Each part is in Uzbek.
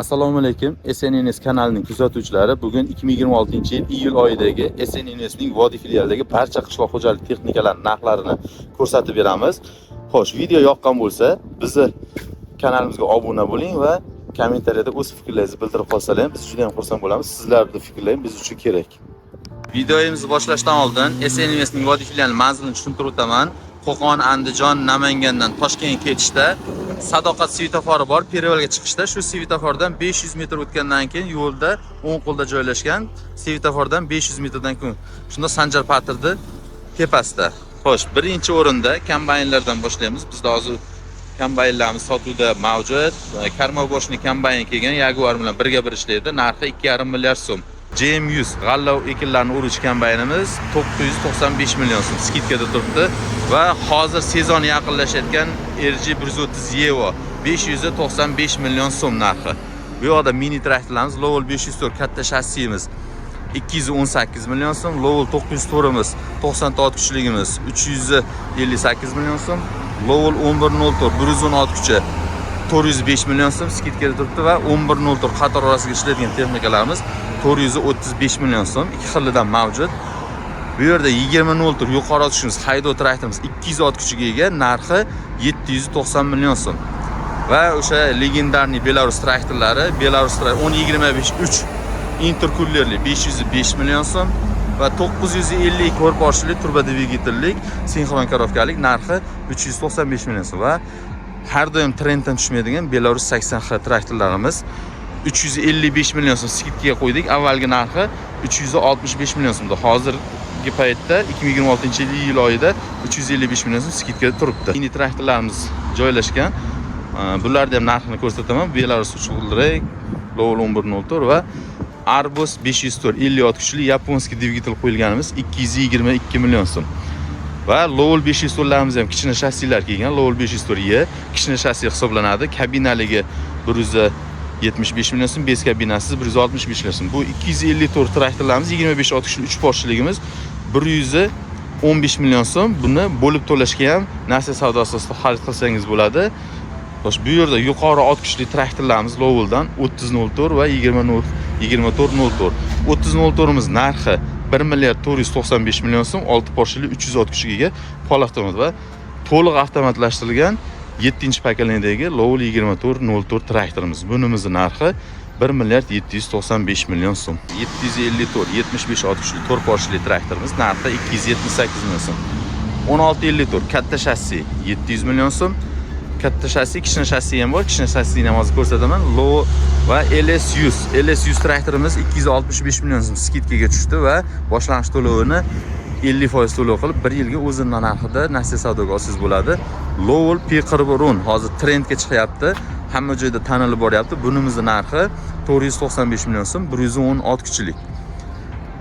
Assalomu alaykum. SNNS kanalining kuzatuvchilari, bugun 2026-yil iyul oyidagi SNNSning Vodiy filialidagi barcha qishloq xo'jalik texnikalari narxlarini ko'rsatib beramiz. Xo'sh, video yoqqan bo'lsa, bizni kanalimizga obuna bo'ling va kommentariyada o'z fikrlaringizni bildirib qolsalar, biz juda ham xursand bo'lamiz. Sizlarning fikrlaringiz biz uchun kerak. Videomizni boshlashdan oldin SNNSning Vodiy filiali manzilini tushuntirib o'taman. Qo'qon, Andijon, Namangandan Toshkentga ketishda Sadoqat svetofor bor. Perevalga chiqishda shu svetofordan 500 metr o'tgandan keyin yo'lda o'ng qo'lda joylashgan svetofordan 500 metrdan keyin shunda Sanjar Patirni tepasida. Xo'sh, birinchi o'rinda kombaynlardan boshlaymiz. Bizda hozir kombaynlarimiz sotuvda mavjud. Karmoboshni kombayn kelgan Jaguar bilan birga bir ishlaydi. Narxi 2,5 milliard so'm. JM100 g'alla ekinlarni uruvchi kombaynimiz 995 million so'm skidkada turibdi va hozir sezon yaqinlashayotgan RG 130 Evo 595 million so'm narxi. Bu yoqda mini traktorlarimiz Lowell 504 katta shassimiz 218 million so'm, Lowell 904 imiz 96 kuchligimiz 358 million so'm, Lowell 1104 116 kuchi 405 million so'm skidkada turibdi va 1104 qator orasiga ishlaydigan texnikalarimiz 435 million so'm ikki xilidan mavjud. Bu yerda 2004 yuqori otishimiz haydov traktorimiz 200 kuchiga ega, narxi 790 million so'm. Va o'sha legendarniy Belarus traktorlari, Belarus 1025 3 interkullerli 505 million so'm va 950 ko'rposhli turbo dvigatellik sinxron korovkalik narxi 395 million so'm va har doim trenddan tushmaydigan Belarus 80X traktorlarimiz 355 million so'm skidga qo'ydik. Avvalgi narxi 365 million so'mda. Hozirgi paytda 2026-yil iyul oyida 355 million so'm skidga turibdi. Mini traktorlarimiz joylashgan. Bularni ham narxini ko'rsataman. Belarus Uchulrek, Lowell 1104 va Arbus 504 50 kuchli yaponskiy dvigatel qo'yilganimiz 222 million so'm. Va Lowell 504larimiz ham kichkina shassilar kelgan. Lowell 504 kichkina shassi hisoblanadi. Kabinaligi 175 million so'm, bez kabinasiz 165 million so'm. Bu 254 traktorlarimiz 25 kuchli 3 poshliligimiz 115 million so'm. Buni bo'lib to'lashga ham nasiya savdo asosida xarid qilsangiz bo'ladi. Xo'sh, bu yerda yuqori kuchli traktorlarimiz Lowelldan 3004 va 2404. 3004imiz narxi 1 milliard 495 million so'm, 6 poshli 300 kuchiga ega pol avtomat va to'liq avtomatlashtirilgan 7-pokoleniyadagi Lowell 2404 traktorimiz. Bunimizning narxi 1 milliard 795 million so'm. 754 75 kuchli 4 poshli traktorimiz narxi 278 million so'm. 1654 katta shassi 700 million so'm. Katta shassi, kichkina shassi ham bor. Kichkina shassini ham hozir ko'rsataman. Low va LS100 traktorimiz 265 million so'm skidkaga tushdi va boshlang'ich to'lovini 50% to'lov qilib 1 yilga o'zining narxida nasiya savdoga olsangiz bo'ladi. Lowell P40 hozir trendga chiqyapti. Hamma joyda tanilib boryapti. Bunimizning narxi 495 million so'm, 116 kuchlik.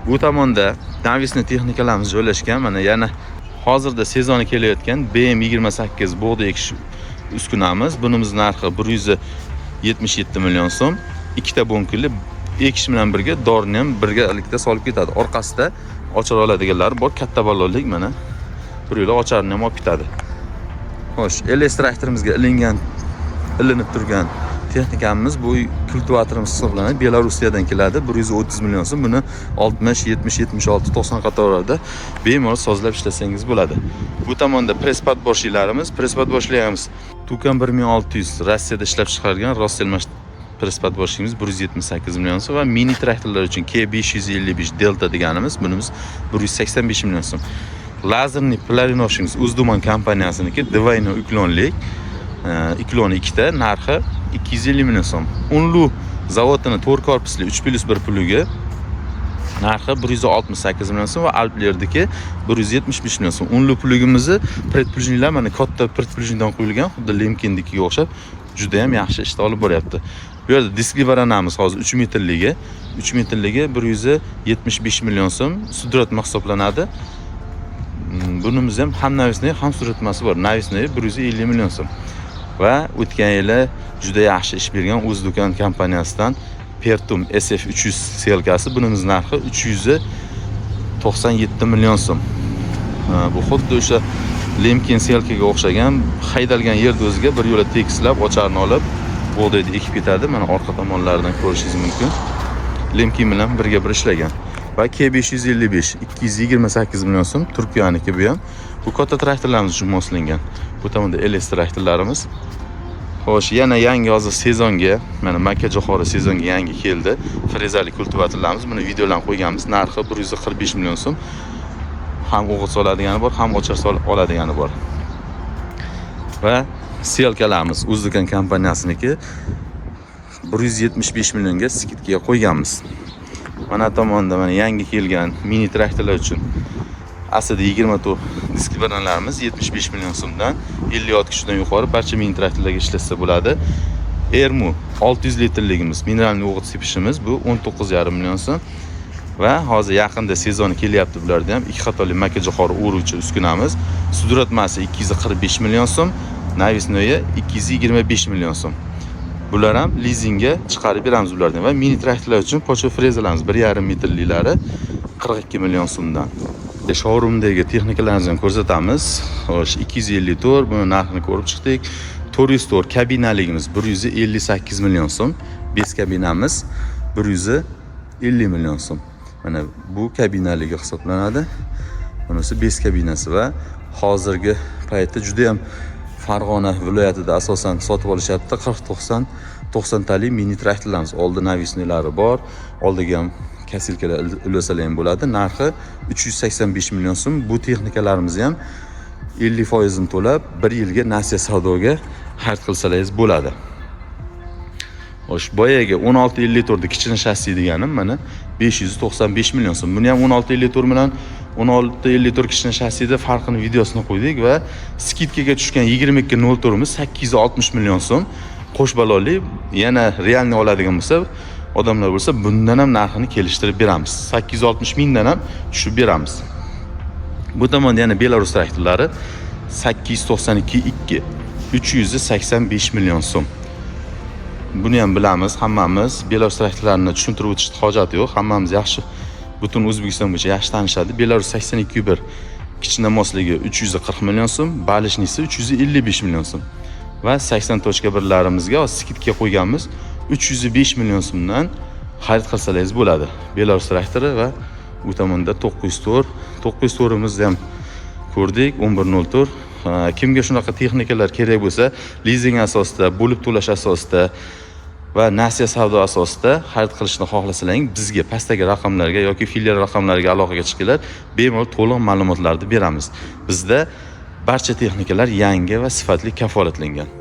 Bu tomonda navisni texnikalarimiz joylashgan. Mana yana hozirda sezoni kelayotgan BM28 bug'doy ekish uskunamiz. Bunimiz narxi 177 million so'm. Ikkita bonkili ekish bilan birga dorini ham birgalikda solib ketadi. Orqasida ochar oladiganlar bor, katta ballonlik mana. Bir yo'la ocharni ham olib ketadi. Xo'sh, LS traktorimizga ilinib turgan texnikamiz bu kultivatorimiz hisoblanadi. Belorussiyadan keladi. 130 million so'm. Buni 60, 70, 76, 90 qatorlarda bemalol sozlab ishlasangiz bo'ladi. Bu tomonda presspad boshliklarimiz, Tukan 1600 Rossiyada ishlab chiqarilgan Rosselmash presspad boshligimiz 178 million so'm va mini traktorlar uchun K555 Delta deganimiz bunimiz 185 million so'm. Lazerni plarinovshimiz Uzduman kompaniyasiniki Divino uklonlik. Ikloni ikkita, narxi 250 million so'm. Unlu zavodini 4 korpusli 3+1 plugi narxi 168 million so'm va Alpler'diki 175 million so'm. Unlu plugimizni predplujnilar mana katta predplujnidan qo'yilgan, xuddi Lemkinnikiga o'xshab juda ham yaxshi ishda olib boryapti. Bu yerda diskli baranamiz hozir 3 metrligi 175 million so'm sudratma hisoblanadi. Bunimiz ham navisniy, ham suratmasi bor. Navisniy 150 million so'm. Va o'tgan yili juda yaxshi ish bergan O'zdo'kon kompaniyasidan Pertum SF300 selkasi bunimiz narxi 397 million so'm. Bu xuddi o'sha Lemkin selkaga o'xshagan haydalgan yerda o'ziga bir yo'la tekislab ocharni olib bug'doyni ekib ketadi. Mana orqa tomonlaridan ko'rishingiz mumkin. Lemkin bilan birga bir ishlagan. Va K555 228 million so'm Turkiyaniki bu ham. Bu katta traktorlarimiz uchun moslangan. Bu tomonda LS traktorlarimiz. Xo'sh, yana yangi hozir sezonga, mana makka jo'xori sezonga yangi keldi. Frezali kultivatorlarimiz. Buni videolarni qo'yganmiz. Narxi 145 million so'm. Ham o'g'it so'ladigani bor, ham o'char oladigani bor. Va selkalarimiz Uzbekan kompaniyasiniki 175 millionga skidkaga qo'yganmiz. Mana tomonda mana yangi kelgan mini traktorlar uchun aslida 24 diskibanalarimiz 75 million so'mdan 50 ot kishidan yuqori barcha mini traktorlarga ishlatsa bo'ladi. Ermu 600 litrligimiz mineralniy o'g'it sepishimiz bu 19,5 million so'm. Va hozir yaqinda sezoni kelyapti bularda ham. Ikki xatoli makka jo'xori o'ruvchi uskunamiz. Suduratmasi 245 million so'm, navisnoyi 225 million so'm. Bular ham lizingga chiqarib beramiz bulardan va mini traktorlar uchun pocha frezalarimiz 1,5 metrliklari 42 million so'mdan. Showroomdagi texnikalarimizni ham ko'rsatamiz. Xo'sh, 254 buni narxini ko'rib chiqdik. 404 kabinaligimiz 158 million so'm. 5 kabinamiz 150 million so'm. Mana bu kabinaligi hisoblanadi. Bunisi 5 kabinasi va hozirgi paytda juda ham Farg'ona viloyatida asosan sotib olishyapti. 40-90 tali mini traktorlarimiz. Oldi navisniylari bor. Oldiga ham kasilkalar ulasalar ham bo'ladi. Narxi 385 million so'm. Bu texnikalarimizni ham 50% ni to'lab 1 yilga nasiya savdoga xarid qilsalaringiz bo'ladi. Xo'sh, boyaga 1654 kichkina shassi deganim mana 595 million so'm. Buni ham 1654 bilan 1654 kichkina shassida farqini videosini qo'ydik va skidkaga tushgan 2204 imiz 860 million so'm. Qo'sh balonli, yana realni oladigan bo'lsa, odamlar bo'lsa, bundan ham narxini kelishtirib beramiz. 860 mingdan ham tushib beramiz. Bu tomonda yana Belarus traktorlari 892.2 385 million so'm. Buni ham bilamiz, hammamiz Belarus traktorlarini tushuntirib o'tishga hojat yo'q. Hammamiz yaxshi butun O'zbekiston bo'yicha yaxshi tanishadi. Belarus 82.1 kichkina mosligi 340 million so'm, balishnisi 355 million so'm. Va 80.1larimizga skidga qo'yganmiz 305 million so'mdan xarid qilsalaringiz bo'ladi. Belarus traktori va bu tomonda 904 imizni ham ko'rdik, 1104. Kimga shunaqa texnikalar kerak bo'lsa, lizing asosida, bo'lib to'lash asosida va nasiya savdo asosida xarid qilishni xohlasalaring, bizga pastdagi raqamlarga yoki filial raqamlariga aloqaga chiqinglar, bemalol to'liq ma'lumotlarni beramiz. Bizda barcha texnikalar yangi va sifatli kafolatlangan.